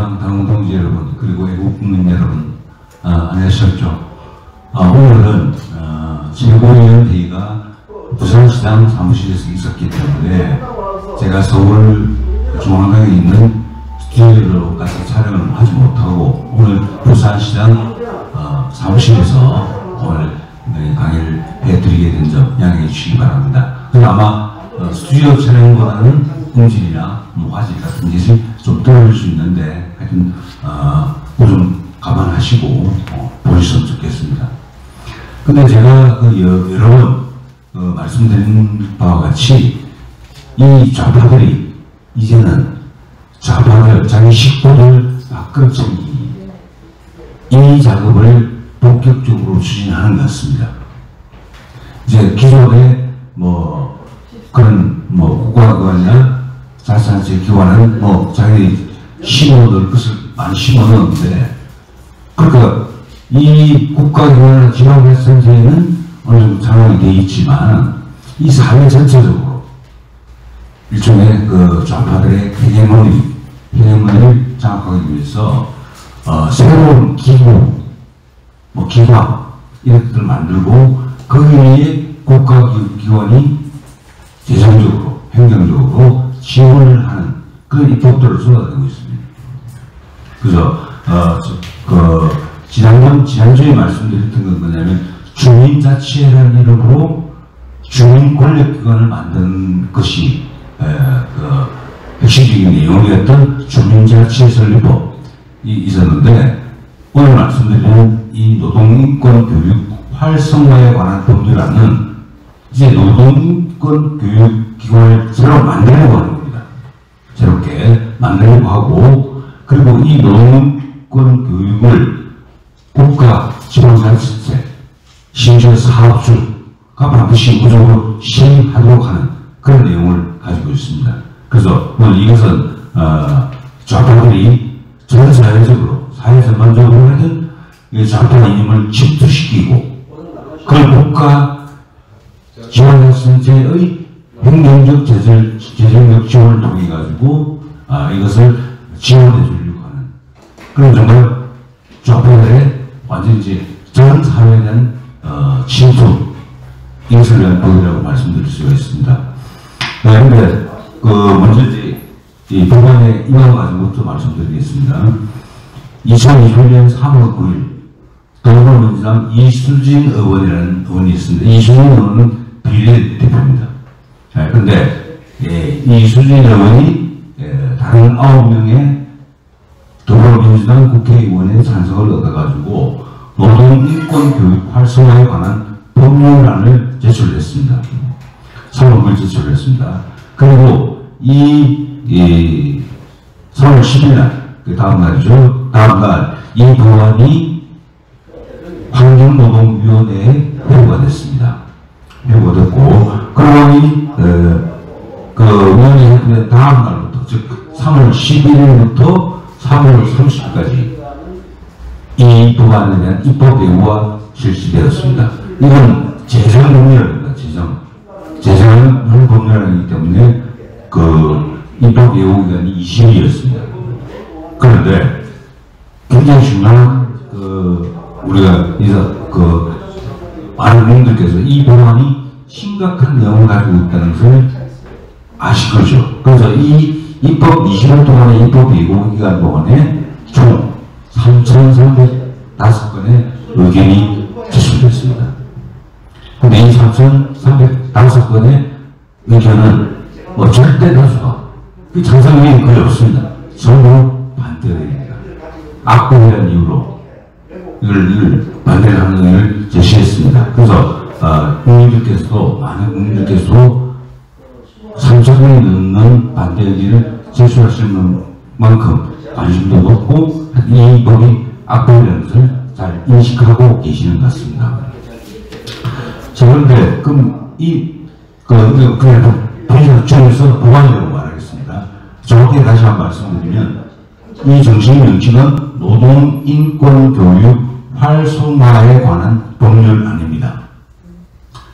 민주당 당원 동지 여러분, 그리고 애국 국민 여러분, 안녕하셨죠? 오늘은 최고위원회의가 부산시당 사무실에서 있었기 때문에 제가 서울 중앙동에 있는 스튜디오로 가서 촬영을 하지 못하고 오늘 부산시당 사무실에서 오늘 강의를 해드리게 된 점 양해해 주시기 바랍니다. 그래서 아마 스튜디오 촬영보다는 음질이나 화질 같은 것이 좀 떨어질 수 있는데 하여튼 좀 감안하시고 보셨으면 좋겠습니다. 근데 제가 여러 번 말씀드린 바와 같이 이 좌파들이 이제는 좌파들 자기 식구를 바꿔치기 이 작업을 본격적으로 추진하는 것 같습니다. 이제 기존에 그런 국가기관이나 자치단체 기관은 자기 심어놓을 것을 많이 심어놓는데, 그러니까 이 국가기관이나 지방자치단체에는 어느 정도 장악이 되어 있지만 이 사회 전체적으로 일종의 좌파들의 헤게모니를 장악하기 위해서 새로운 기구, 기관 이런 것들을 만들고 거기에 국가기관이 재정적으로, 행정적으로 지원을 하는 그런 입법들을 쏟아내고 있습니다. 그래서 지난주에 말씀드렸던 건 뭐냐면 주민자치회라는 이름으로 주민권력기관을 만드는 것이 핵심적인 내용이었던 주민자치 설립법이 있었는데, 오늘 말씀드리는 이 노동인권교육 활성화에 관한 법률안은 이제 노동인권교육기관을 새로 만들려고 하는 겁니다. 새롭게 만들려고 하고, 그리고 이 노동인권교육을 국가, 지방자치체, 심지어 사업주가 반드시 무조건 시행하도록 하는 그런 내용을 가지고 있습니다. 그래서 오늘 이것은 좌파들이 전 사회적으로, 사회 전반적으로 하여튼 좌파 이념을 침투시키고 그걸 국가 지원자치단체의 행정적 재정적 지원을 통해 가지고 이것을 지원해 주려고 하는 그런 정말 좌파들의 완전히 이제 전 사회에 대한 침투, 이것을 위한 법이라고 말씀드릴 수가 있습니다. 그런데 먼저 이 법안에 임해가지고부터 말씀드리겠습니다. 2021년 3월 9일 더불어민주당 이수진 의원이라는 의원이 있습니다. 이수진 의원은 비례대표입니다. 그런데 이수진 의원이 다른 9명의 더불어민주당 국회의원의 찬성을 얻어가지고 노동인권교육 활성화에 관한 법률안을 제출했습니다. 3월 9일 제출했습니다. 그리고 이 3월 10일 날, 그 다음 날이죠. 다음 날 이 법안이 환경노동위원회에 회부가 됐습니다. 회부가 됐고, 그러고 그 위원회 다음 날부터, 즉 3월 11일부터 3월 30일까지 이 법안에 대한 입법 예고가 실시되었습니다. 이건 재정법률입니다. 재정하는 법률이기 때문에 입법 예고 기간이 20일이었습니다. 그런데 굉장히 중요한 우리가 많은 분들께서 이 법안이 심각한 내용을 가지고 있다는 것을 아실 거죠. 그래서 이 입법 20일 동안의 입법 예고 기간 동안에 총 3,305건의 의견이 제출됐습니다. 근데 이 3,305건의 의견은 절대 다수가 찬성 의견이 거의 없습니다. 전부 반대 의견입니다. 악법이라는 이유로 이걸 반대하는 의견을 제시했습니다. 그래서 국민들께서도, 많은 국민들께서도 3,000명이 넘는 반대 의견을 제출하시는 만큼 관심도 높고 이 법이 악법이라는 것을 잘 인식하고 계시는 것 같습니다. 자, 그런데 그럼 그냥 중에서 법안이라고 말하겠습니다. 정확히 다시 한번 말씀드리면 이 정식 명칭은 노동인권교육 활성화에 관한 법률안입니다.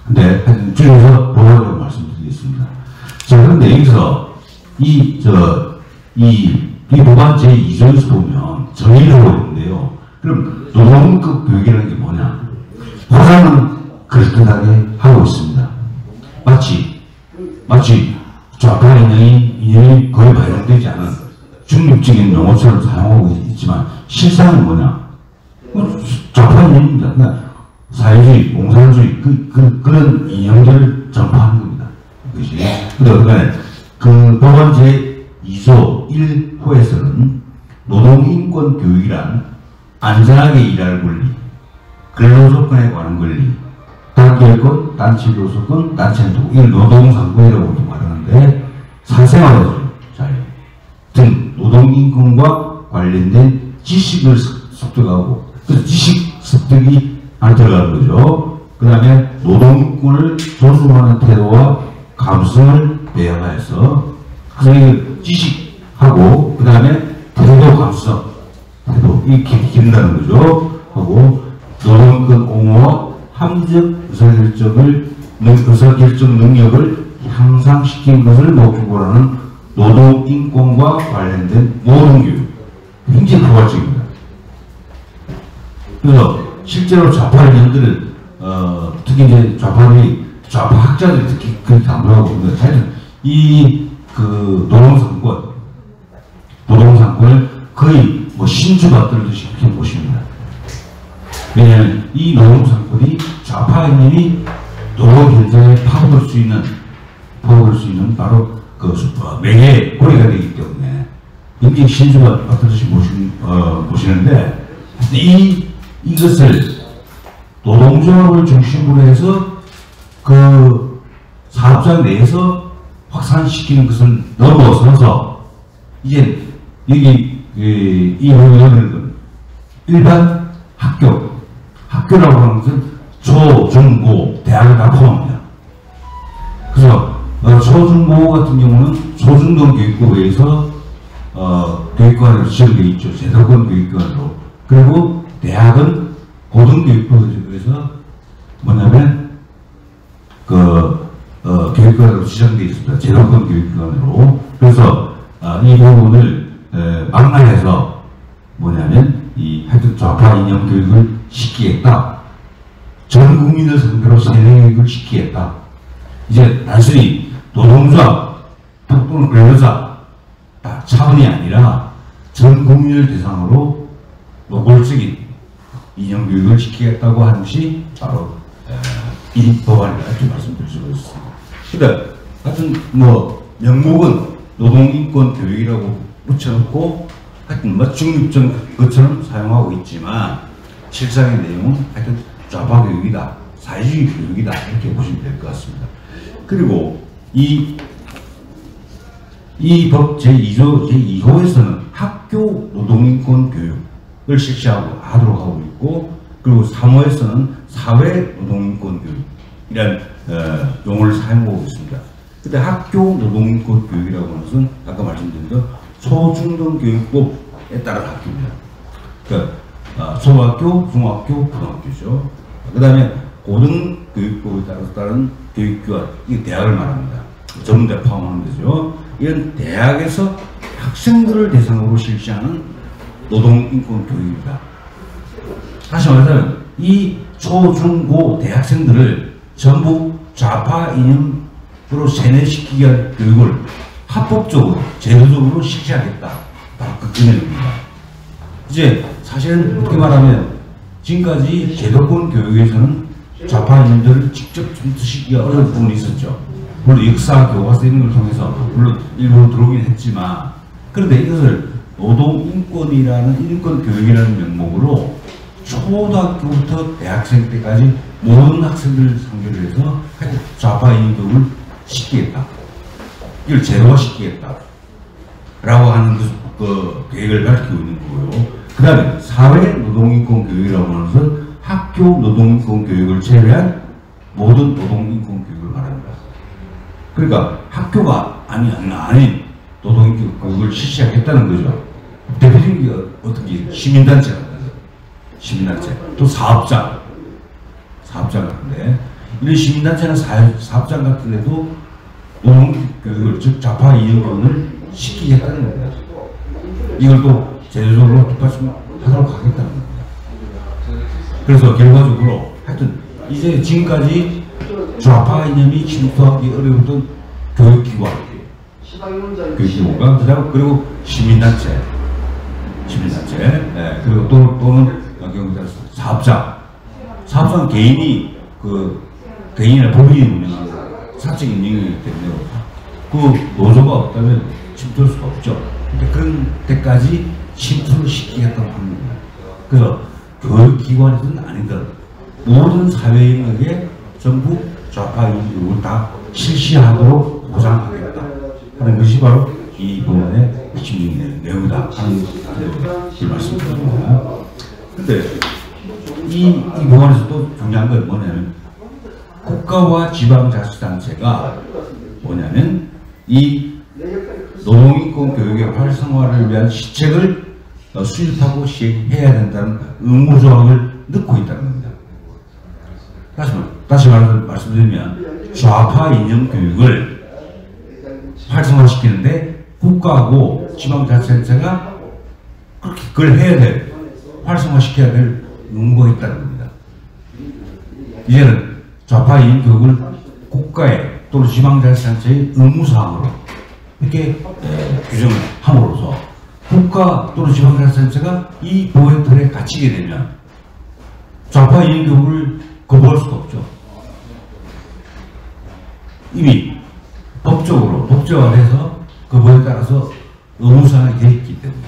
근데 줄여서 법안이라고 말씀드리겠습니다. 자, 그런데 여기서 이 이 법안 제2조에서 보면 정의를 하고 있는데요. 그럼 노동급 교육이라는 게 뭐냐? 보상은 그럴듯하게 하고 있습니다. 마치 좌파 인형이 거의 발현되지 않은 중립적인 용어처럼 사용하고 있지만 실상은 뭐냐? 좌파 인형입니다. 그러니까 사회주의, 공산주의 그런 인형들을 전파하는 겁니다. 그것이. 그런데 그 법안 제2조 1호에서는 노동인권 교육이란 안전하게 일할 권리, 근로조건에 관한 권리, 단결권, 단체교섭권, 단체노동, 이걸 노동상권이라고도 말하는데 사생활의 자유 등 노동인권과 관련된 지식을 습득하고 그 지식 습득이 안에 들어가는 거죠. 그 다음에 노동인권을 존중하는 태도와 감성을 배양하여서 그 지식하고 그 다음에 태도 감성 이 기른다는 거죠. 하고 노동인권 옹호와 함적 의사결정 능력을 향상시키는 것을 목적으로 하는 노동인권과 관련된 모든 교육 굉장히 포괄적입니다. 그래서 실제로 좌파 인형들은 특히 이제 좌파 학자들이 특히 그렇게 강조하고 있는데 하여튼 그 노동상권을 거의 뭐 신주받들듯이 이렇게 보십니다. 왜냐하면 이 노동상권이 좌파 인형이 노동 현장에 파고들 수 있는 바로 그 매개 고리가 되기 때문에 굉장히 신주받들듯이 보시는데 이것을 노동조합을 중심으로 해서 그 사업장 내에서 확산시키는 것을 넘어서서 이제 여기 이 부분은 일반 학교라고 하는 것은 초, 중, 고, 대학을 다 포함합니다. 그래서 초, 중, 고 같은 경우는 초중등 교육부에서 교육관으로 지정되어 있죠. 제도권 교육관으로. 그리고 대학은 고등교육부에서 뭐냐면 교육관으로 지정되어 있습니다. 제도권 교육관으로. 그래서 이 부분을 망라해서 뭐냐면 하여튼 좌파 이념 교육을 시키겠다. 전 국민을 상대로 세뇌 교육을 시키겠다. 이제 단순히 노동조합 또는 근로자 차원이 아니라 전 국민을 대상으로 노골적인 이념 교육을 시키겠다고 하는 것이 바로 이 법안이다 이렇게 말씀드릴 수가 있습니다. 근데 하여튼 뭐 명목은 노동인권 교육이라고 붙여놓고 하여튼 뭐 중립적 것처럼 사용하고 있지만 실상의 내용은 하여튼 좌파 교육이다, 사회주의 교육이다 이렇게 보시면 될 것 같습니다. 그리고 이 법 제2조 제2호에서는 학교 노동인권 교육을 실시하도록 하고 있고, 그리고 3호에서는 사회 노동인권 교육이라는 용어를 사용하고 있습니다. 근데 학교 노동인권 교육이라고 하는 것은 아까 말씀드린 대로 초중등 교육법에 따른 학교입니다. 그러니까 초등학교, 중학교, 고등학교죠. 그 다음에 고등교육법에 따른 교육교원, 이 대학을 말합니다. 전문대 포함하는 데죠. 이런 대학에서 학생들을 대상으로 실시하는 노동인권 교육입니다. 다시 말하자면 이 초, 중, 고 대학생들을 전부 좌파 이념으로 세뇌시키기 위한 교육을 합법적으로, 제도적으로 실시하겠다. 바로 그 개념입니다. 이제 사실은 어떻게 말하면 지금까지 제도권 교육에서는 좌파 이념들을 직접 전투시키기가 어려운 부분이 있었죠. 물론 역사, 교과서 이런 걸 통해서 물론 일부러 들어오긴 했지만, 그런데 이것을 노동인권이라는 인권 교육이라는 명목으로 초등학교부터 대학생 때까지 모든 학생들을 상대로 해서 좌파 이념 교육을 시키겠다. 이걸 제도화시키겠다. 라고 하는 그 계획을 밝히고 있는 거고요. 그 다음에 사회 노동인권 교육이라고 하는 것은 학교 노동인권 교육을 제외한 모든 노동인권 교육을 말합니다. 그러니까 학교가 아닌 노동인권 교육을 실시하겠다는 거죠. 대표적인 게 어떻게 시민단체가 시민단체, 또 사업장 같은데, 이런 시민단체나 사업장 같은 데도 노동교육을, 즉 좌파 이념론을 시키겠다는 겁니다. 이걸 또 제도적으로 뒷받침하도록 하겠다는 겁니다. 그래서 결과적으로 하여튼 이제 지금까지 좌파 이념이 침투하기 어려웠던 교육기관, 그리고 시민단체, 예, 그리고 또는 사업자는 개인이나 법인이 운영하는 사적인 운영이기 때문에 그 노조가 없다면 침투할 수가 없죠. 그러니까 그런 데까지 침투를 시키겠다고 합니다. 그래서 교육기관이든 아니든 모든 사회인에게 전부 좌파 이념을 다 실시하도록 보장하겠다 하는 것이 바로 이 법안의 핵심적인 내용이다 하는 말씀드립니다. 근데 이 법안에서 또 중요한 건 뭐냐면 국가와 지방자치단체가 뭐냐면 이 노동인권 교육의 활성화를 위한 시책을 수립하고 시행해야 된다는 의무조항을 넣고 있다는 겁니다. 다시 말씀드리면 좌파 이념 교육을 활성화시키는데 국가하고 지방자치단체가 그렇게 그걸 해야 될, 활성화시켜야 될 의무가 있다는 겁니다. 이제는 좌파 이념 교육을 국가의 또는 지방자치단체의 의무사항으로 이렇게 규정을 함으로써 국가 또는 지방자치단체가 이 보호의 틀에 갇히게 되면 좌파 이념 교육을 거부할 수가 없죠. 이미 법적으로 법제화해서 그 법에 따라서 의무사항이 되어 있기 때문에.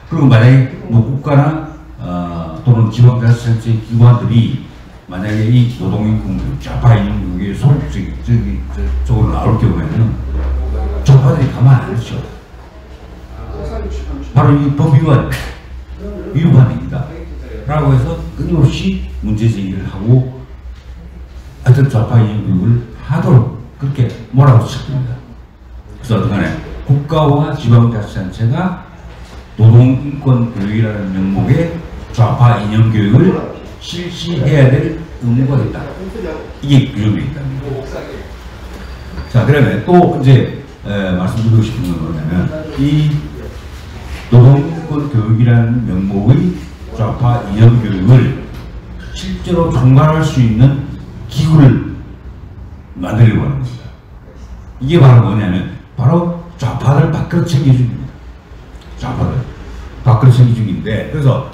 그리고 만약에 뭐 국가나 또는 지방자치단체 기관들이 만약에 이 노동인권 좌파 이념 교육의 소극적으로 나올 경우에는 좌파들이 가만 안 있죠. 바로 이 법 위반입니다. 라고 해서 끊임없이 문제 제기를 하고 하여튼 좌파 이념 교육을 하도록 그렇게 몰아붙였습니다. 그래서 어떡하네, 국가와 지방자치단체가 노동인권 교육이라는 명목의 좌파 이념 교육을 실시해야 될 의무가 있다. 이게 규정되어 있답니다. 자, 그러면 또 이제 말씀드리고 싶은 건 뭐냐면 이 노동인권 교육이라는 명목의 좌파 이념 교육을 실제로 총괄할 수 있는 기구를 만들려고 하는 겁니다. 이게 바로 뭐냐면 바로 좌파를 밖으로 챙겨줍니다. 좌파를 밖으로 챙겨주기인데, 그래서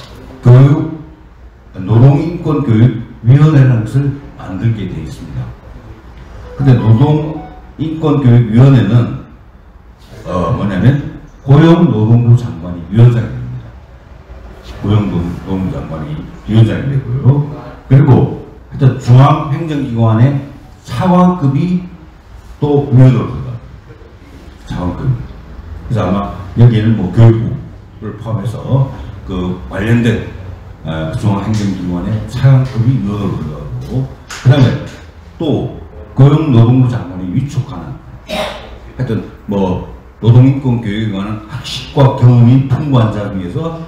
노동인권교육위원회라는 것을 만들게 되어 있습니다. 근데 노동인권교육위원회는 뭐냐면 고용노동부 장관이 위원장이 됩니다. 고용노동부 장관이 위원장이 되고요. 그리고 하여튼 중앙행정기관의 차관급이 또 위원으로 들어갑니다. 차관급. 그래서 아마 여기에는 뭐 교육부를 포함해서 그 관련된 중앙행정기관의 차관급이 위원으로 들어가고, 그 다음에 또 고용노동부 장관이 위촉하는 하여튼 뭐 노동인권 교육에 관한 학식과 경험이 풍부한 자 중에서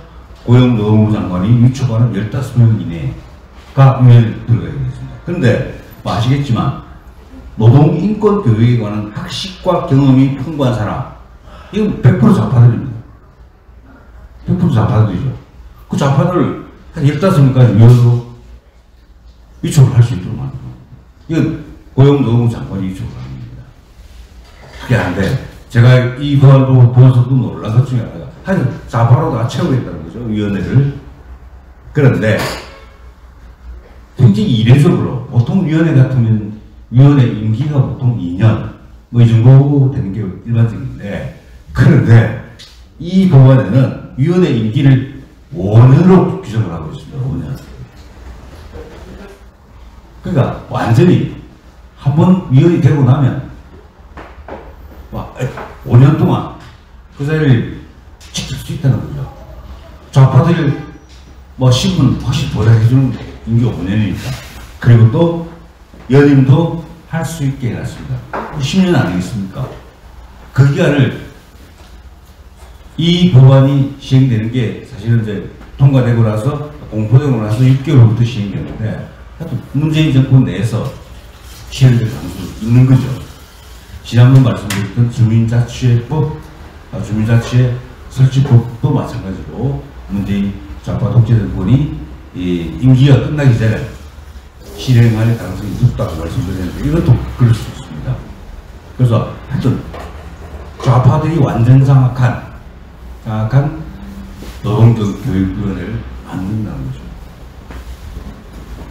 고용노동부 장관이 위촉하는 15명 이내가 위원회에 들어가야 되겠습니다. 그런데 뭐 아시겠지만 노동인권 교육에 관한 학식과 경험이 풍부한 사람, 이건 100% 좌파들입니다. 100% 좌파들이죠. 그 좌파들 한 15명까지 위원으로 위촉을 할 수 있도록 만듭니다. 이건 고용노동부 장관이 위촉을 합니다. 그게 안 돼. 제가 이 법안도 보면서도 놀란 것 중에 하나가 하여튼 좌파로 다 채우겠다는 거죠, 위원회를. 그런데 굉장히 이례적으로 보통 위원회 같으면 위원회 임기가 보통 2년 뭐 이 정도 되는 게 일반적인데, 그런데 이 법안에는 위원회 임기를 5년으로 규정을 하고 있습니다. 5년. 그러니까 완전히 한번 위원이 되고 나면 5년 동안 그 자리를 지킬 수 있다는 거죠. 좌파들이 뭐 신분 확실히 보장해주는 임기가 5년이니까. 그리고 또 연임도 할 수 있게 해놨습니다. 10년 아니겠습니까? 그 기간을, 이 법안이 시행되는 게 사실은 이제 통과되고 나서 공포되고 나서 6개월 후부터 시행되는데, 하여튼 문재인 정권 내에서 시행될 가능성이 있는 거죠. 지난번 말씀드렸던 주민자치회법, 주민자치회 설치법도 마찬가지로 문재인 좌파 독재 정권이 임기가 끝나기 전에 실행할 가능성이 높다고 말씀드렸는데 이것도 그럴 수 있습니다. 그래서 하여튼 좌파들이 완전 장악한 노동교육위원회를 만든다는 거죠.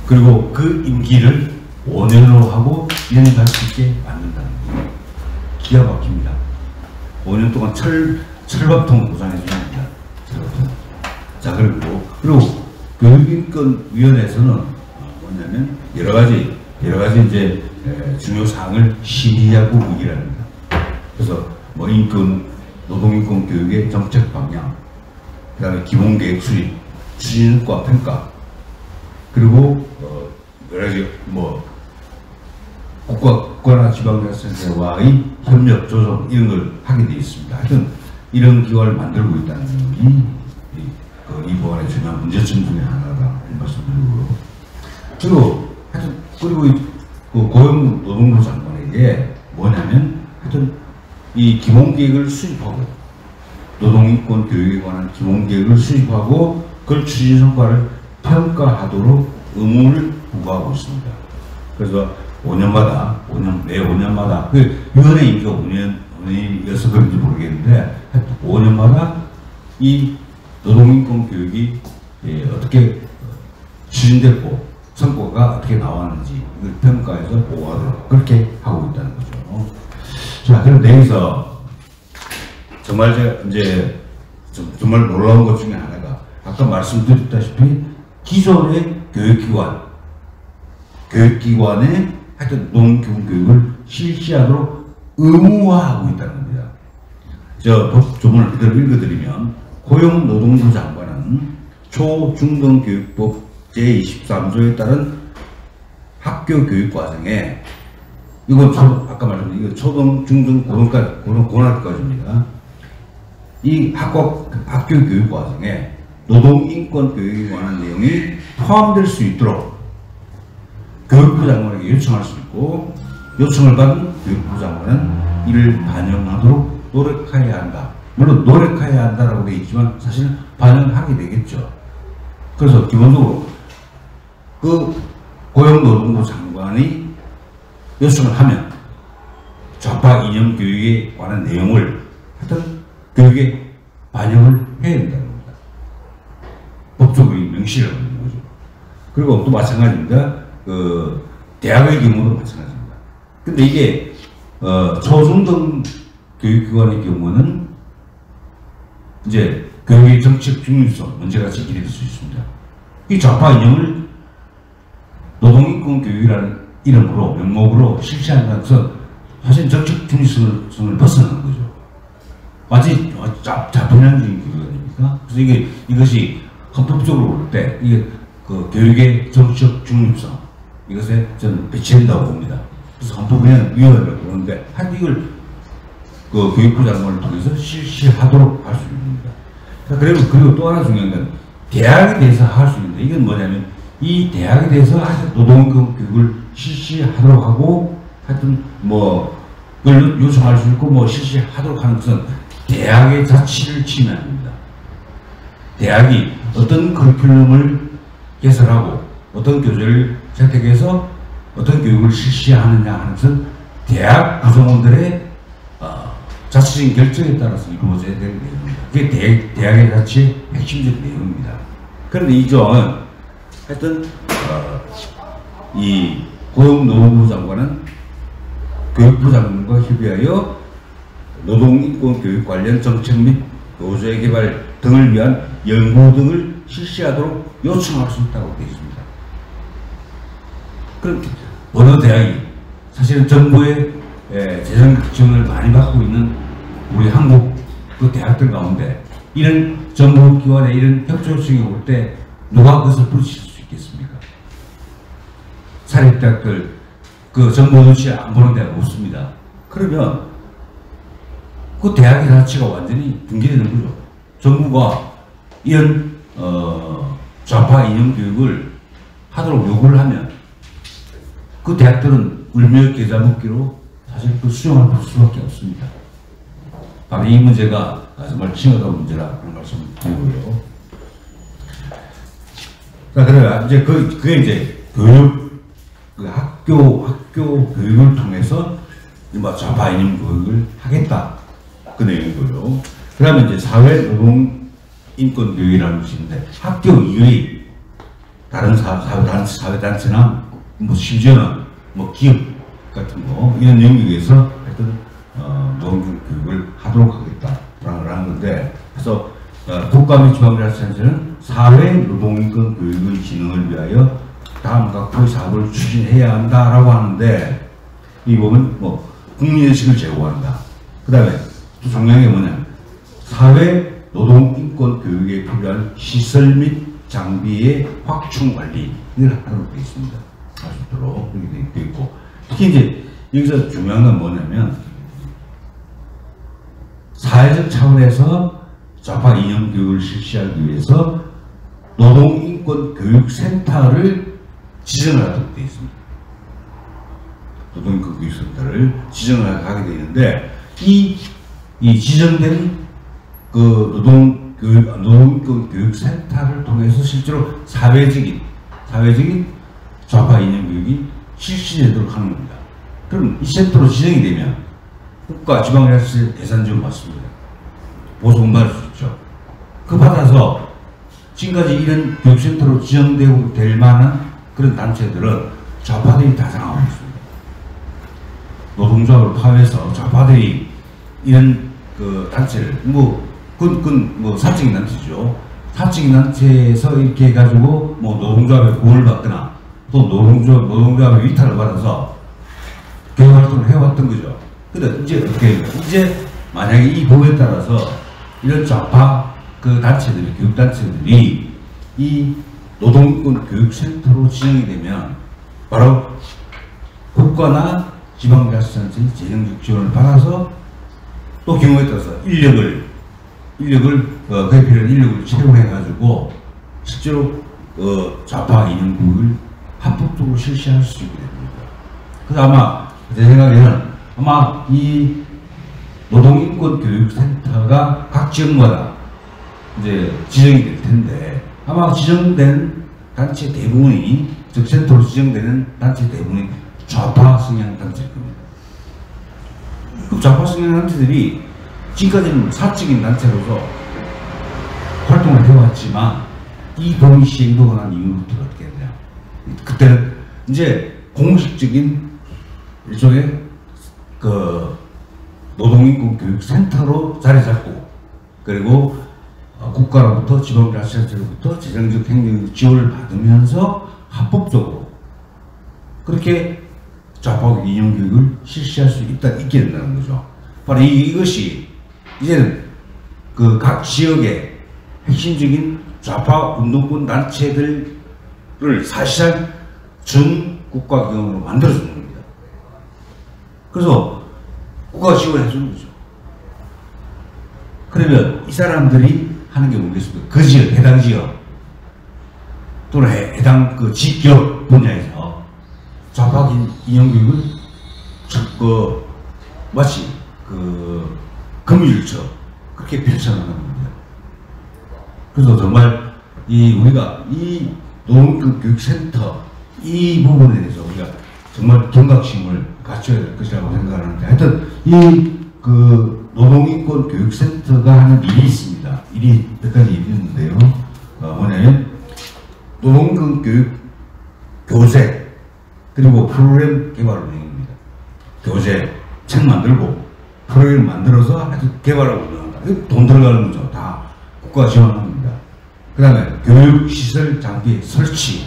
그리고 그 임기를 5년으로 하고 연행할 수 있게 만든다는 거죠. 기가 막힙니다. 5년 동안 철밥통 보장해 줍니다. 자, 그리고 교육인권위원회에서는 뭐냐면 여러 가지 이제 중요 사항을 심의하고 의결 합니다. 그래서 뭐 노동인권 교육의 정책 방향, 그다음에 기본계획 수립, 추진과 평가, 그리고 여러 가지 뭐 국가나 지방자치단체와의 협력 조정 이런 걸 하게 되어 있습니다. 하여튼 이런 기관을 만들고 있다는 점이 이 법안의 중요한 문제점 중에 하나다 이 말씀드리고요. 그리고 그 고용노동부 장관에게 뭐냐면 하여튼 이 기본계획을 수립하고 노동인권 교육에 관한 기본계획을 수립하고 그걸 추진 성과를 평가하도록 의무를 부과하고 있습니다. 그래서 매 5년마다 그 위원회 임기가 5년이어서 그런지 모르겠는데 5년마다 이 노동인권 교육이 어떻게 추진됐고 성과가 어떻게 나왔는지 이걸 평가해서 보고하도록 그렇게 하고 있다는 거죠. 자, 그런데 여기서 정말 이제 정말 놀라운 것 중에 하나가 아까 말씀드렸다시피 기존의 교육기관에 하여튼 노동기본 교육을 실시하도록 의무화하고 있다는 겁니다. 조문을 그대로 읽어드리면 고용노동부 장관은 초중등교육법 제23조에 따른 학교 교육 과정에 이건 아까 말씀드린 이거 초등, 중등, 고등학교까지입니다. 이 학교 교육 과정에 노동인권 교육에 관한 내용이 포함될 수 있도록 교육부 장관에게 요청할 수 있고 요청을 받은 교육부 장관은 이를 반영하도록 노력해야 한다. 물론 노력해야 한다라고 되어 있지만 사실 반영하게 되겠죠. 그래서 기본적으로 그 고용노동부 장관이 요청을 하면 좌파 이념 교육에 관한 내용을 하여튼 교육에 반영을 해야 된다는 겁니다. 법적으로 명시를 하는 거죠. 그리고 또 마찬가지입니다. 대학의 경우도 마찬가지입니다. 근데 이게 초중등 교육기관의 경우는 이제 교육의 정책 중립성 문제가 제기될 수 있습니다. 이 좌파 이념을 노동인권 교육이라는 이름으로 명목으로 실시한다는 것은 사실 정책 중립성을 벗어나는 거죠. 마치 자편향적인 교육 아닙니까? 그래서 이것이 헌법적으로 볼 때 이게 그 교육의 정책 중립성 이것에 저는 배치된다고 봅니다. 그래서 헌법위원회라고 그러는데 한 이걸 그 교육부 장관을 통해서 실시하도록 할 수 있습니다. 그리고 또 하나 중요한 건 대학에 대해서 할 수 있는데 이건 뭐냐면 이 대학에 대해서 노동인권 교육을 실시하도록 하고 하여튼 뭐 그걸 요청할 수 있고 뭐 실시하도록 하는 것은 대학의 자치를 침해합니다. 대학이 어떤 커리큘럼을 개설하고 어떤 교재를 채택해서 어떤 교육을 실시하느냐 하는 것은 대학 구성원들의 자체적인 결정에 따라서 이루어져야 될 내용입니다. 그게 대학의 자치의 핵심적 내용입니다. 그런데 이 조항은 하여튼 이 고용노동부 장관은 교육부 장관과 협의하여 노동인권 교육 관련 정책 및 교재 개발 등을 위한 연구 등을 실시하도록 요청할 수 있다고 되어 있습니다. 그럼 어느 대학이 사실은 정부의 재정 지원을 많이 받고 있는 우리 한국 그 대학들 가운데 이런 정부 기관에 이런 협조 요청이 올 때 누가 그것을 부르칠 수 있겠습니까? 사립대학들 그 정부 눈치 안 보는 데가 없습니다. 그러면 그 대학의 가치가 완전히 붕괴되는 거죠. 정부가 이런 좌파 이념 교육을 하도록 요구를 하면 그 대학들은 울며 겨자 먹기로 사실 그 수용할 수밖에 없습니다. 바로 이 문제가 정말 심각한 문제라는 말씀 드리고요. 자, 그래 이제 그게 이제 교육, 그 학교 교육을 통해서 뭐 좌파 이념 교육을 하겠다 그 내용이고요. 그다음에 이제 사회 노동 인권 교육이라는 것이 있는데 학교 이외의 다른 사회 단체나 뭐 심지어는 뭐 기업 같은 거 이런 영역에서 하여튼 노동 교육을 하도록 하겠다라는 건데, 그래서 국가 및 지방자치단체는 사회 노동인권 교육의 진흥을 위하여 다음 각도의 사업을 추진해야 한다라고 하는데, 이 보면 뭐 국민의식을 제고한다. 그 다음에 또 중요한 게 뭐냐, 사회 노동인권 교육에 필요한 시설 및 장비의 확충 관리를 하도록 되어 있습니다. 할 수 있도록 이렇게 되어 있고, 특히 이제 여기서 중요한 건 뭐냐면 사회적 차원에서 좌파 이념 교육을 실시하기 위해서 노동인권 교육센터를 지정하도록 되어 있습니다. 노동인권 교육센터를 지정을 하게 되어 있는데, 이 지정된 그 노동인권 교육센터를 통해서 실제로 사회적인 좌파 이념 교육이 실시되도록 하는 겁니다. 그럼 이 센터로 지정이 되면 국가 지방자치 예산 지원 받습니다. 보조금 받을 수 있죠. 그 받아서 지금까지 이런 교육센터로 지정되고 될 만한 그런 단체들은 좌파들이 다 장악하고 있습니다. 노동조합을 포함해서 좌파들이 이런 그 단체를 그건 사적인 단체죠. 사적인 단체에서 이렇게 해가지고 뭐 노동조합의 구원을 받거나 또 노동조합의 위탁을 받아서 교육활동을 해왔던 거죠. 근데 이제 어떻게 이제 만약에 이 법에 따라서 이런 좌파 그 단체들이, 교육단체들이 이 노동인권 교육센터로 지정이 되면 바로 국가나 지방자치단체의 재정적 지원을 받아서 또 경우에 따라서 인력을 그에 필요한 인력을 채용해가지고 실제로 좌파 이념 교육을 합법적으로 실시할 수 있게 됩니다. 그래서 아마 제 생각에는 아마 이 노동인권 교육센터가 각 지역마다 이제 지정이 될 텐데, 아마 지정된 단체 대부분이, 즉 센터로 지정되는 단체 대부분이 좌파 성향 단체일 겁니다. 그 좌파 성향 단체들이 지금까지는 사적인 단체로서 활동을 해왔지만 이 법이 시행되고 난 이후부터 어떻게 했냐, 그때는 이제 공식적인 일종의 그 노동인권 교육센터로 자리 잡고, 그리고 국가로부터 지방자치단체로부터 재정적 행정적 지원을 받으면서 합법적으로 그렇게 좌파 이념 교육을 실시할 수 있게 된다는 거죠. 바로 이것이 이제는 그 각 지역의 핵심적인 좌파 운동권 단체들을 사실상 준 국가기관으로 만들어주는 겁니다. 그래서 국가가 지원해 주는 거죠. 그러면 이 사람들이 하는 게 뭐겠습니까? 그 지역, 해당 지역 또는 해당 그 지역 분야에서 좌파 이념 교육을 마치 금일처럼 그렇게 펼쳐나가는 겁니다. 그래서 정말 우리가 이 노동인권 교육센터 이 부분에 대해서 우리가 정말 경각심을 갖춰야 될 것이라고 생각하는데, 하여튼 그 노동인권 교육센터가 하는 일이 있습니다. 몇 가지 일이 있는데요. 뭐냐면 노동인권 교육 교재 그리고 프로그램 개발 운영입니다. 교재 책 만들고 프로그램 만들어서 아주 개발하고 운영한다. 돈 들어가는 거죠. 다 국가 지원합니다. 그 다음에 교육시설 장비 설치,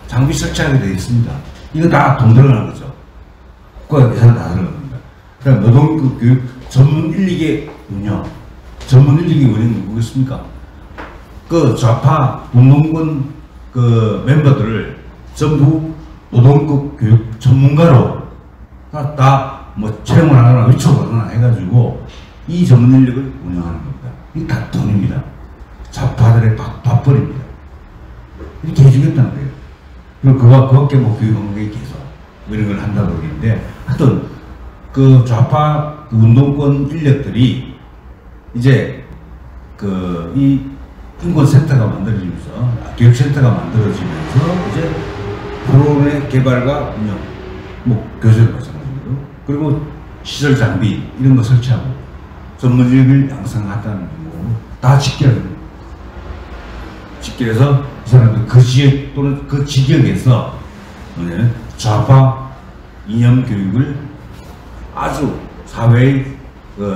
장비 설치하게 되어 있습니다. 이거 다 돈 들어가는 거죠. 국가 예산 다 들어갑니다. 그 다음에 노동인권 교육 전문 인력의 운영, 전문 인력의 운영이 뭐겠습니까? 그 좌파 운동권 그 멤버들을 전부 노동인권 교육 전문가로 다 뭐 채용을 하거나 위촉하거나 해가지고 이 전문 인력을 운영하는 겁니다. 이게 다 돈입니다. 좌파들의 밥벌입니다. 이렇게 해주겠다는 거예요. 그리고 그밖에 뭐 교육 관계 개선 이런 걸 한다고 그러는데, 하여튼 그 좌파 그 운동권 인력들이 이제 이 인권센터가 만들어지면서, 교육센터가 만들어지면서 이제 프로그램의 개발과 운영, 뭐 교수도 마찬가지로, 그리고 시설 장비 이런 거 설치하고 전문직을 양성하다는 거 다 직결합니다. 직결해서 이 사람들 그 지역 또는 그 지역에서 좌파 이념 교육을 아주 사회의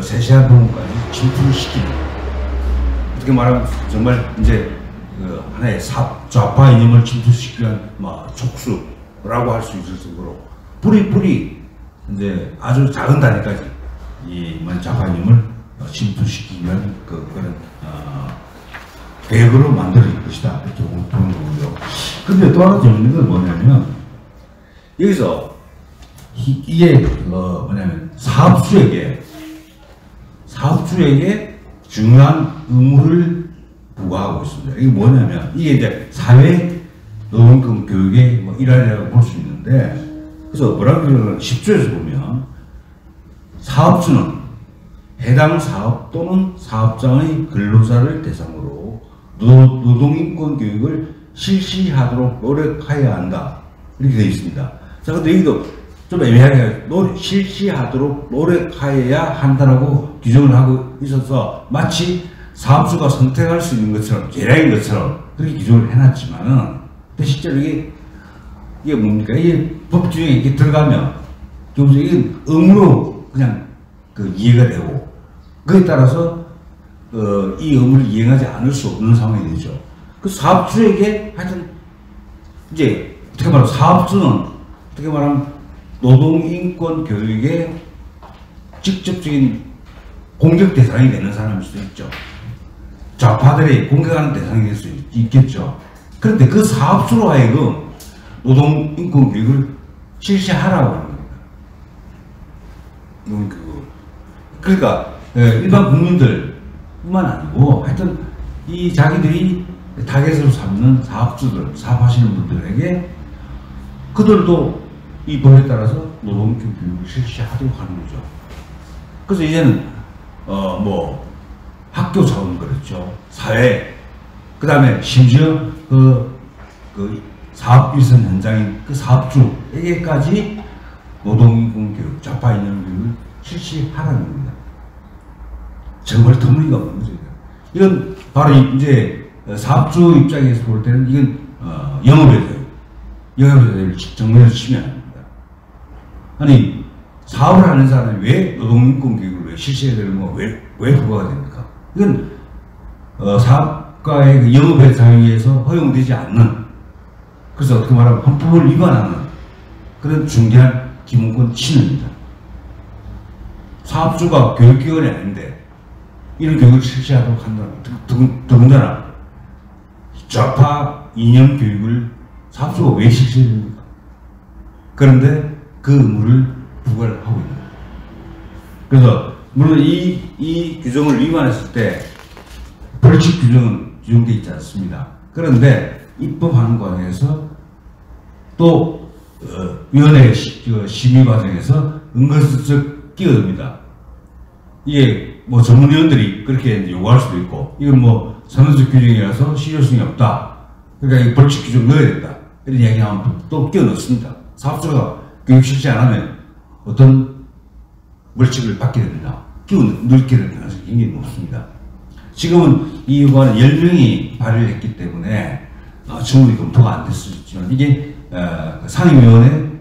세세한 부분까지 침투시키는, 어떻게 말하면 정말 이제 하나의 좌파 이념을 침투시키는 촉수라고 할 수 있을 정도로 뿌리 이제 아주 작은 단위까지 이 좌파 이념을 침투시키기 위한 그런 계획으로 만들어질 것이다, 이렇게 보는 거고요. 근데 또 하나 재밌는 건 뭐냐면, 여기서 이게 뭐냐면 사업주에게 중요한 의무를 부과하고 있습니다. 이게 뭐냐면, 이게 이제 사회 노동권 교육의 뭐 일환이라고 볼 수 있는데, 그래서 뭐라고 그러냐면 10조에서 보면 사업주는 해당 사업 또는 사업장의 근로자를 대상으로 노동인권 교육을 실시하도록 노력해야 한다, 이렇게 되어 있습니다. 자, 근데 여기도 좀 애매하게 실시하도록 노력해야 한다라고 규정을 하고 있어서 마치 사업주가 선택할 수 있는 것처럼, 계량인 것처럼 그렇게 규정을 해놨지만은, 근데 실제로 이게 뭡니까? 이게 법규에 이렇게 들어가면 이게 의무로 그냥 이해가 되고, 그에 따라서 이 의무를 이행하지 않을 수 없는 상황이 되죠. 그 사업주에게 하여튼 이제 어떻게 말하면 사업주는 어떻게 말하면 노동인권 교육의 직접적인 공격 대상이 되는 사람일 수도 있죠. 좌파들이 공격하는 대상이 될 수 있겠죠. 그런데 그 사업주로 하여금 노동인권 교육을 실시하라고 하는 겁니다. 그러니까 일반 국민들뿐만 아니고 하여튼 이 자기들이 타겟으로 삼는 사업주들, 사업하시는 분들에게 그들도 이 법에 따라서 노동인권 교육을 실시하도록 하는 거죠. 그래서 이제는 뭐 학교 차원 그렇죠. 사회, 그 다음에 심지어 그 사업 일선 현장인 그 사업주에게까지 노동인권 교육, 좌파 이념 교육을 실시하라는 겁니다. 정말 터무니가 없는 거죠. 이건 바로 이제 사업주 입장에서 볼 때는 이건 영업의 정면에서 치면 안 됩니다. 아니, 사업을 하는 사람이 왜 노동인권 교육을 왜 실시해야 되는 거, 왜 부과가 됩니까? 이건 사업가의 그 영업의 자유에서 허용되지 않는, 그래서 어떻게 말하면 헌법을 위반하는 그런 중대한 기본권 침해입니다. 사업주가 교육기관이 아닌데 이런 교육을 실시하도록 한다면, 더군다나 좌파 이념 교육을 사업주가 왜 실시해야 됩니까? 그런데 그 의무를 부과를 하고 있는 거예요. 그래서 물론 이 규정을 위반했을 때 벌칙 규정은 규정되어 있지 않습니다. 그런데 입법하는 과정에서 또 위원회 심의 과정에서 은근슬쩍 끼어듭니다. 이게 뭐 전문위원들이 그렇게 요구할 수도 있고, 이건 뭐 선언적 규정이라서 실효성이 없다, 그러니까 이 벌칙 규정 넣어야 된다, 이런 이야기 나오면 또 끼워 넣습니다. 사업주가 교육 실시 안 하면 어떤 벌칙을 받게 되느냐, 끼워 넣게 되는 가능성이 굉장히 높습니다. 지금은 이 요구안은 10명이 발의를 했기 때문에 충분히 검토가 안 됐을 수 있지만, 이게 상임위원회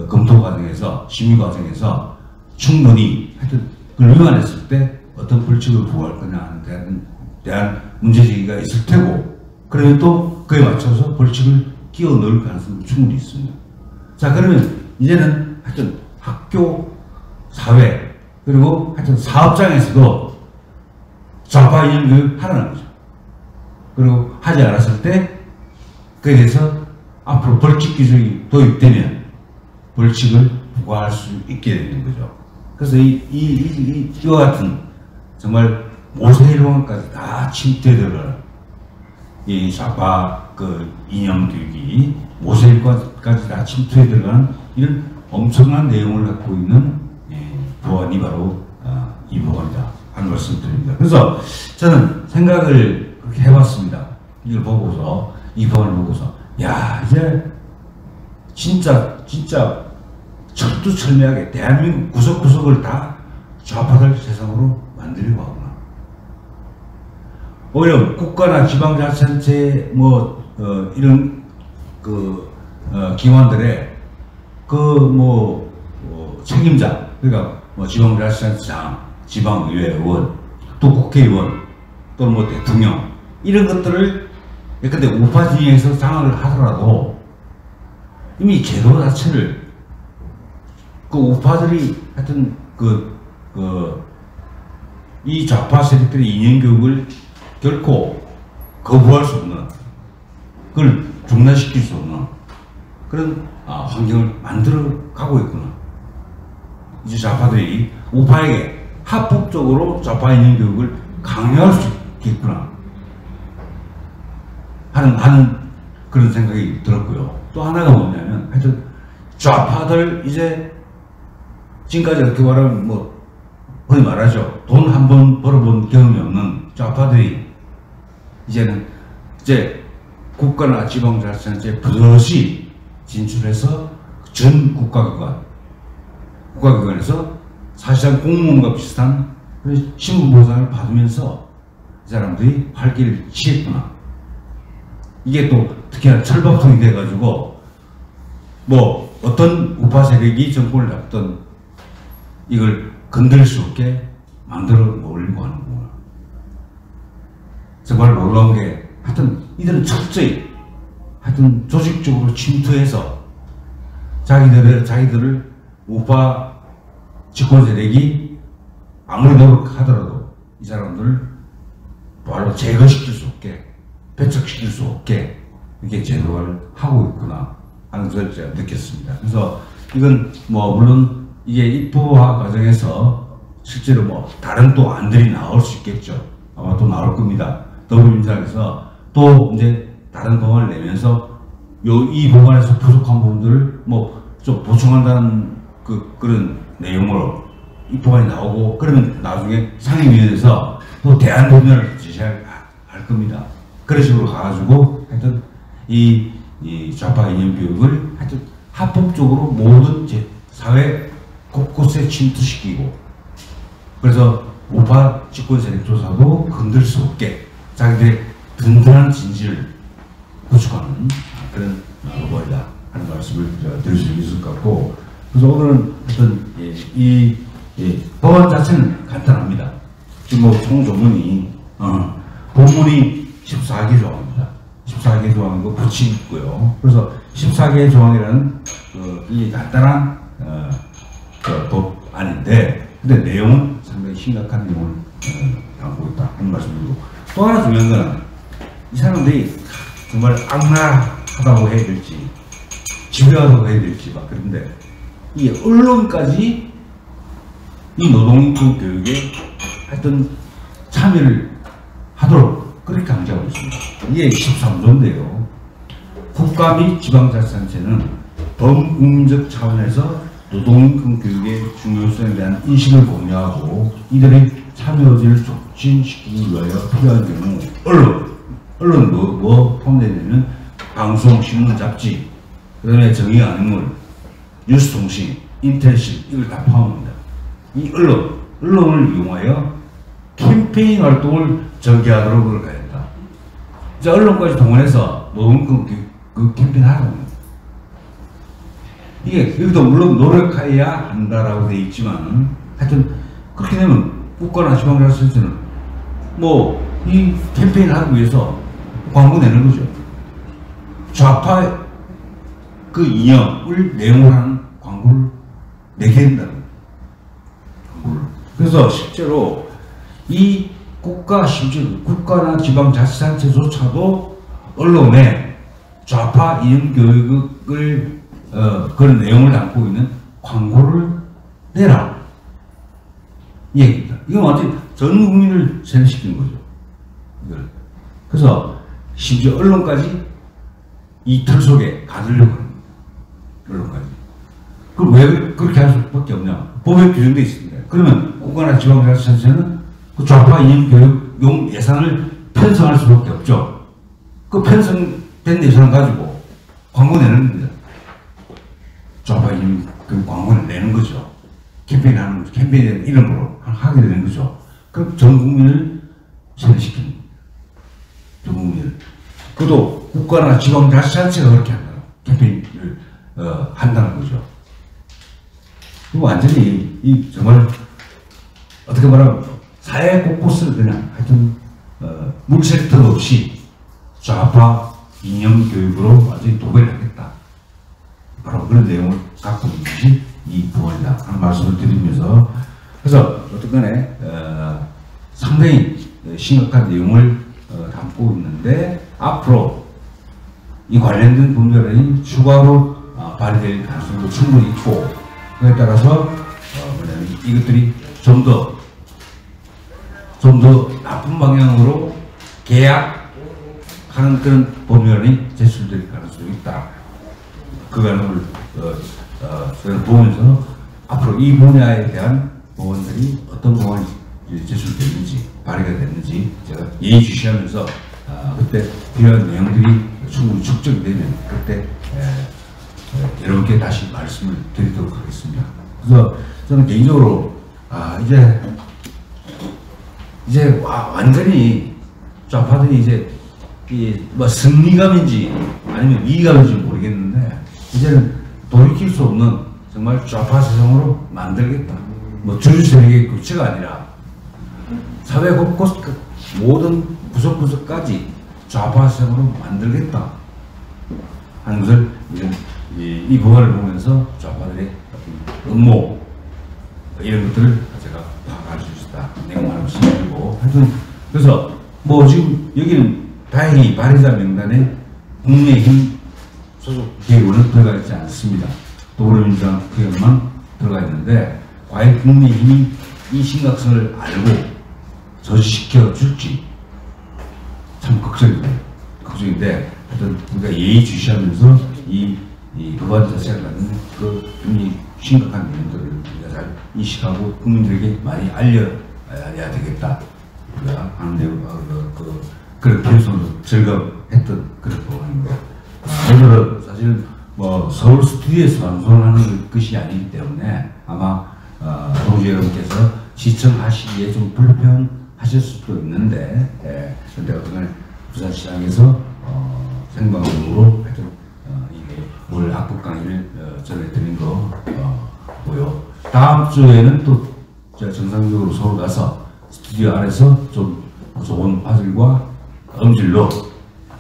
검토 과정에서, 심의 과정에서 충분히 하여튼 그걸 위반했을 때 어떤 벌칙을 부과할 거냐에 대한 문제제기가 있을 테고, 그러면 또 그에 맞춰서 벌칙을 끼워 넣을 가능성이 충분히 있습니다. 자, 그러면 이제는 하여튼 학교, 사회, 그리고 하여튼 사업장에서도 좌파 이념 교육을 하라는 거죠. 그리고 하지 않았을 때 그에 대해서 앞으로 벌칙 규정이 도입되면 벌칙을 부과할 수 있게 되는 거죠. 그래서 이와 같은 정말 모세일관까지 다 침투해 들어가는 이 좌파 이념 교육이 모세일관까지 다 침투해 들어가는 이런 엄청난 내용을 갖고 있는 법안이 바로 이 법안이다 하는 말씀 드립니다. 그래서 저는 생각을 그렇게 해봤습니다. 이걸 보고서, 이 법안을 보고서, 야, 이제 진짜 철두철미하게 대한민국 구석구석을 다 좌파들 세상으로 만들려고 하구나. 오히려 국가나 지방자치단체 이런 기관들의 책임자, 그러니까 지방자치단체장, 지방의회 의원, 또 국회의원, 또는 대통령, 이런 것들을 예컨대 우파 진영에서 장악을 하더라도 이미 제도 자체를 그 우파들이 하여튼 이 좌파 세력들의 이념 교육을 결코 거부할 수 없는, 그걸 중단시킬 수 없는 그런 환경을 만들어 가고 있구나. 이제 좌파들이 우파에게 합법적으로 좌파 이념 교육을 강요할 수 있겠구나 하는 그런 생각이 들었고요. 또 하나가 뭐냐면, 하여튼 좌파들 이제 지금까지 어떻게 말하면 흔히 말하죠. 돈 한 번 벌어본 경험이 없는 좌파들이 이제 국가나 지방자치단체에 버젓이 진출해서 전 국가기관에서 사실상 공무원과 비슷한 신분보상을 받으면서 이 사람들이 활기를 취했구나. 이게 또 특히나 철밥통이 돼가지고 어떤 우파 세력이 정권을 잡던 이걸 건드릴 수 없게 만들어 놓으려고 하는구나. 정말 놀라운 게, 하여튼 이들은 철저히 하여튼 조직적으로 침투해서 자기들을 우파 집권 세력이 아무리 노력하더라도 이 사람들을 바로 제거시킬 수 없게, 배척시킬 수 없게 이렇게 제도화를 하고 있구나 하는 것을 제가 느꼈습니다. 그래서 이건 물론 이게 입법화 과정에서 실제로 다른 또 안들이 나올 수 있겠죠. 아마 또 나올 겁니다. 더불어민주당에서 또 이제 다른 법안을 내면서 이 법안에서 부족한 부분들을 좀 보충한다는 그런 내용으로 이 법안이 나오고, 그러면 나중에 상임위원회에서 또 대안 법률을 제시할 겁니다. 그런 식으로 가가지고 하여튼 이 좌파 이념 교육을 하여튼 합법적으로 모든 사회 곳곳에 침투시키고, 그래서 우파 집권 세력 조사도 건들 수 없게 자기들의 든든한 진실을 구축하는 그런 법이다 하는 말씀을 드릴 수 있을 것 같고, 그래서 오늘은 어떤 이 법안 자체는 간단합니다. 지금 총조문이 본문이 14개 조항입니다. 14개 조항이고 붙이 있고요. 그래서 14개 조항이라는 이 간단한 법안인데, 근데 내용은 상당히 심각한 내용을 담고 있다 하는 말씀이고, 또 하나 중요한 건 이 사람들이 정말 악랄하다고 해야 될지 집요하다고 해야 될지 그런데 이 언론까지 이 노동인권 교육에 하여튼 참여를 하도록 그렇게 강조하고 있습니다. 이게 13조인데요. 국가 및 지방자치단체는 범국민적 차원에서 노동인권 교육의 중요성에 대한 인식을 공유하고 이들의 참여 의지를 촉진시키기 위하여 필요한 경우 언론 포함되는 방송, 신문, 잡지, 그 다음에 정의안물, 뉴스통신, 인터넷 이걸 다 포함합니다. 이 언론을 이용하여 캠페인 활동을 전개하도록 그걸 가야 된다. 이제 언론까지 동원해서 노동인권 그 캠페인 하라고 합니다. 이게 여기도 물론 노력해야 한다라고 되어 있지만, 하여튼 그렇게 되면 국가나 지방자치단체는 이 캠페인을 하기 위해서 광고 내는 거죠. 좌파 그 이념을 내용을 하는 광고를 내게 된다는 거예요. 그래서 실제로 이 심지어 국가나 지방자치단체조차도 언론에 좌파 이념 교육을 그런 내용을 담고 있는 광고를 내라 이 얘기입니다. 이건 완전히 전 국민을 세뇌시키는 거죠. 이걸. 그래서 심지어 언론까지 이 틀 속에 가두려고 합니다. 언론까지. 그럼 왜 그렇게 할 수밖에 없냐? 법에 규정되어 있습니다. 그러면 국가나 지방자치단체는 그 좌파 이념 교육용 예산을 편성할 수밖에 없죠. 그 편성된 예산을 가지고 광고 내는 겁니다. 좌파 이념 교육 광고를 내는 거죠. 캠페인 이름으로 하게 되는 거죠. 그럼 전 국민을 세뇌시키는 겁니다. 전 국민을. 그것도 국가나 지방자치단체가 그렇게 한다. 캠페인을 한다는 거죠. 완전히 정말 어떻게 말하면 사회 곳곳을 그냥 하여튼 물색터 없이 좌파 이념 교육으로 완전히 도배를 하겠다. 바로 그런 내용을 갖고 있는 것이 이 부분이다 하는 말씀을 드리면서, 그래서 어떤 간에 상당히 심각한 내용을 담고 있는데, 앞으로 이 관련된 법률이 추가로 발의될 가능성도 충분히 있고, 그에 따라서 뭐냐면 이것들이 좀 더 나쁜 방향으로 계약하는 그런 법률이 제출될 가능성이 있다. 그 가능을 저는 보면서 앞으로 이 분야에 대한 법안들이 어떤 법안이 제출됐는지 발의가 됐는지 제가 예의주시하면서 그때 필요한 내용들이 충분히 축적이 되면 그때 여러분께 다시 말씀을 드리도록 하겠습니다. 그래서 저는 개인적으로 이제 완전히 좌파들이 이제 뭐 승리감인지 아니면 위기감인지 모르겠는데, 이제는 돌이킬 수 없는 정말 좌파 세상으로 만들겠다. 뭐 주주세력의 교체가 아니라 사회 곳곳 모든 구석구석까지 좌파 세상으로 만들겠다 하는 것을 이 법안을 보면서 좌파들의 음모 이런 것들을 제가 파악할 수 있다. 내용만 말씀드리고, 하여튼 그래서 뭐 지금 여기는 다행히 발의자 명단에 국민의힘 소속 의원은 들어가 있지 않습니다. 더불어민주당 의원만 들어가 있는데, 과연 국민의힘이 이 심각성을 알고 저지시켜 줄지 참 걱정인데, 하여튼 우리가 예의주시하면서 이 법안 자체가 갖는 그 굉장히 심각한 내용들을 우리가 잘 인식하고 국민들에게 많이 알려야 되겠다. 우리가 하는 내용, 그런 필요성도 절감했던 그런 법안입니다. 오늘은 사실 뭐 서울 스튜디오에서 방송하는 것이 아니기 때문에 아마 동지 여러분께서 시청하시기에 좀 불편하실 수도 있는데, 근데 어떤 부산시장에서 생방송으로 하여튼 오늘 학급 강의를 전해드린 거고요. 다음 주에는 또 제가 정상적으로 서울 가서 스튜디오 안에서 좀 좋은 화질과 음질로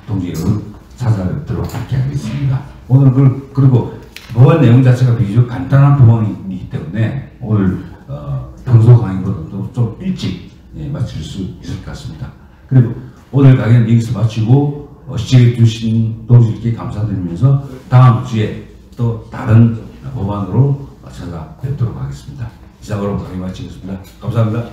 동지 여러분 찾아뵙도록 그렇게 하겠습니다. 오늘 그리고 법안 내용 자체가 비교적 간단한 법안이기 때문에 오늘 평소 강의보다도 좀 일찍 마칠 수 있을 것 같습니다. 그리고 오늘 강의는 여기서 마치고 시청해 주신 동지들께 감사드리면서 다음 주에 또 다른 법안으로 찾아뵙도록 하겠습니다. 이상으로 강의 마치겠습니다. 감사합니다.